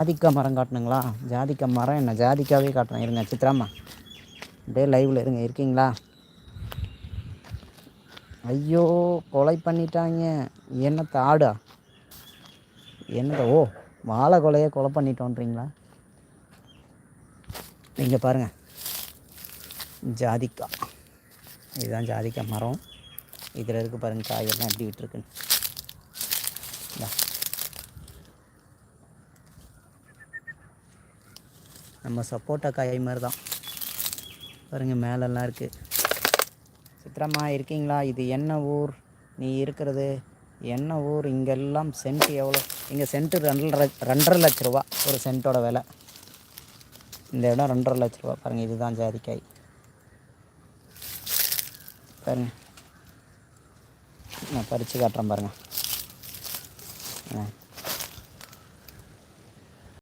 ஜாதிக்காய் மரம் காட்டணுங்களா? ஜாதிக்காய் மரம் என்ன ஜாதிக்காவே காட்டுறேன் இருங்க. சித்ராம்மா அப்படியே லைவில் இருங்க. இருக்கீங்களா? ஐயோ, கொலை பண்ணிட்டாங்க. என்னத்த ஆடா? என்னத்த? ஓ, வாழை கொலையை கொலை பண்ணிட்டோன்றீங்களா? இங்கே பாருங்கள், ஜாதிக்காய். இதுதான் ஜாதிக்காய் மரம். இதில் இருக்குது பாருங்கள் காயெல்லாம் எப்படி விட்டுருக்குன்னு. நம்ம சப்போட்டா காய் மாதிரி தான் பாருங்கள், மேலெல்லாம் இருக்குது. சித்ராம்மா இருக்கீங்களா? இது என்ன ஊர் நீ இருக்கிறது? என்ன ஊர்? இங்கெல்லாம் சென்ட் எவ்வளோ? இங்கே சென்ட்டு 2.5 லட்ச ரூபா ஒரு சென்ட்டோட விலை. இந்த இடம் 2.5 லட்ச ரூபா. பாருங்கள், இதுதான் ஜாதிக்காய் பாருங்கள். நான் பறித்து காட்டுறேன் பாருங்கள்.